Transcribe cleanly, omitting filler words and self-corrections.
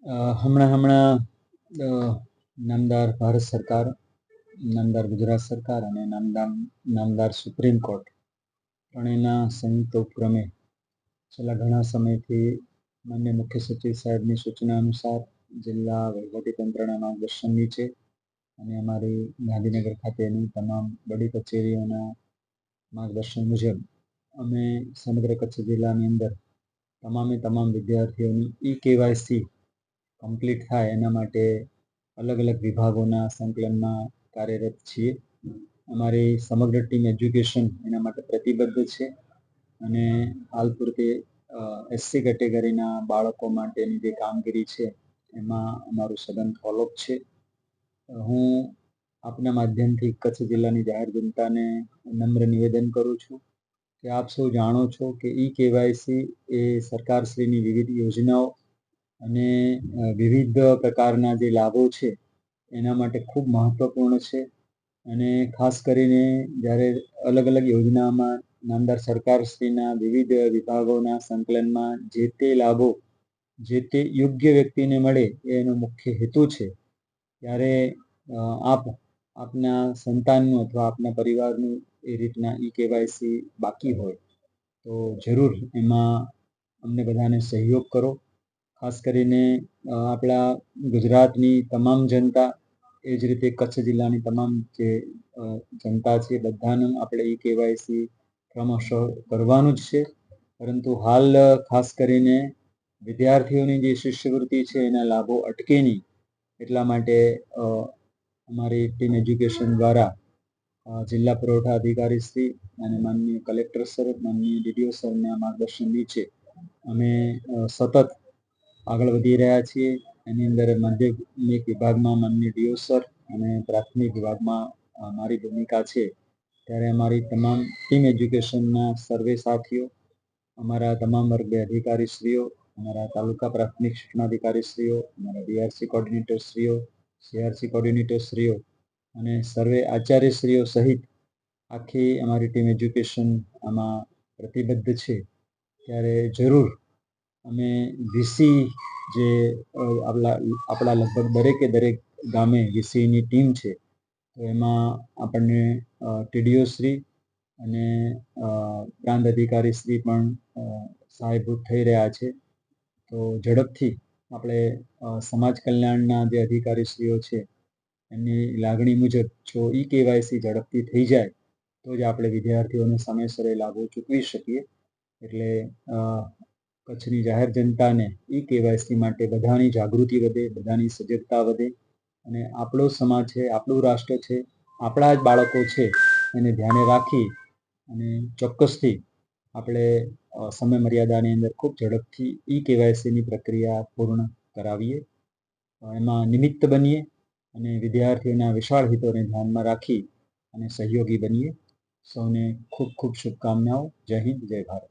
હમણાં અ, નામદાર ભારત સરકાર, નામદાર ગુજરાત સરકાર અને નામદાર સુપ્રીમ કોર્ટ ત્રણેયના સંયુક્ત ઉપક્રમે છેલ્લા ઘણા સમયથી માન્ય મુખ્ય સચિવ સાહેબની સૂચના અનુસાર જિલ્લા વહીવટીતંત્રના માર્ગદર્શન નીચે અને અમારી ગાંધીનગર ખાતેની તમામ બડી કચેરીઓના માર્ગદર્શન મુજબ અમે સમગ્ર કચ્છ જિલ્લાની અંદર તમામ વિદ્યાર્થીઓની કેવાયસી કમ્પ્લીટ થાય એના માટે અલગ અલગ વિભાગોના સંકલનમાં કાર્યરત છીએ. અમારી સમગ્ર ટીમ એજ્યુકેશન એના માટે પ્રતિબદ્ધ છે અને હાલ પૂરતી એસસી કેટેગરીના બાળકો માટેની જે કામગીરી છે એમાં અમારું સઘન ફોલોઅપ છે. હું આપના માધ્યમથી કચ્છ જિલ્લાની જાહેર જનતાને નમ્ર નિવેદન કરું છું કે આપ સૌ જાણો છો કે કેવાયસી એ સરકારશ્રીની વિવિધ યોજનાઓ અને વિવિધ પ્રકારના જે લાભો છે એના માટે ખૂબ મહત્વપૂર્ણ છે. અને ખાસ કરીને જ્યારે અલગ અલગ યોજનામાં નામદાર સરકારશ્રીના વિવિધ વિભાગોના સંકલનમાં જે તે લાભો જે તે યોગ્ય વ્યક્તિને મળે એનો મુખ્ય હેતુ છે. ત્યારે આપના સંતાનનું અથવા આપના પરિવારનું એ રીતના કેવાયસી બાકી હોય તો જરૂર એમાં અમને બધાને સહયોગ કરો. ખાસ કરીને આપણા ગુજરાતની તમામ જનતા, એ જ રીતે કચ્છ જિલ્લાની તમામ જે જનતા છે બધાનું આપણે કેવાયસી ક્રમશઃ કરવાનું જ છે. પરંતુ હાલ ખાસ કરીને વિદ્યાર્થીઓની જે શિષ્યવૃત્તિ છે એના લાભો અટકે નહીં એટલા માટે અમારી ટીમ એજ્યુકેશન દ્વારા જિલ્લા પુરવઠા અધિકારી શ્રી અને માનનીય કલેક્ટર સર, માનનીય ડીડીઓ સરના માર્ગદર્શન નીચે અમે સતત આગળ વધી રહ્યા છીએ. એની અંદર માધ્યમિક વિભાગમાં માનનીય ડીઓ સર અને પ્રાથમિક વિભાગમાં મારી ભૂમિકા છે. ત્યારે અમારી તમામ ટીમ એજ્યુકેશનના સર્વે સાથીઓ, અમારા તમામ વર્ગ અધિકારીશ્રીઓ, અમારા તાલુકા પ્રાથમિક શિક્ષણાધિકારીશ્રીઓ, અમારા બીઆરસી કોર્ડિનેટરશ્રીઓ, સીઆરસી કોર્ડિનેટરશ્રીઓ અને સર્વે આચાર્યશ્રીઓ સહિત આખી અમારી ટીમ એજ્યુકેશન આમાં પ્રતિબદ્ધ છે. ત્યારે જરૂર અમે વીસી જે આપણા લગભગ દરેક ગામે વીસીની ટીમ છે, તો એમાં આપણને ટીડીઓ શ્રી અને પ્રાંત અધિકારી શ્રી પણ સહાયભૂત થઈ રહ્યા છે. તો ઝડપથી આપણે સમાજ કલ્યાણના જે અધિકારીશ્રીઓ છે એમની લાગણી મુજબ જો કેવાયસી ઝડપથી થઈ જાય તો જ આપણે વિદ્યાર્થીઓને સમયસર લાભો ચૂકવી શકીએ. એટલે કચ્છની જાહેર જનતાને કેવાયસી માટે બધાની જાગૃતિ વધે, બધાની સજગતા વધે અને આપણો સમાજ છે, આપણું રાષ્ટ્ર છે, આપણા જ બાળકો છે એને ધ્યાને રાખી અને ચોક્કસથી આપણે સમય મર્યાદાની અંદર ખૂબ ઝડપથી કેવાયસીની પ્રક્રિયા પૂર્ણ કરાવીએ, એમાં નિમિત્ત બનીએ અને વિદ્યાર્થીઓના વિશાળ હિતોને ધ્યાનમાં રાખી અને સહયોગી બનીએ. સૌને ખૂબ શુભકામનાઓ. જય હિન્દ, જય ભારત.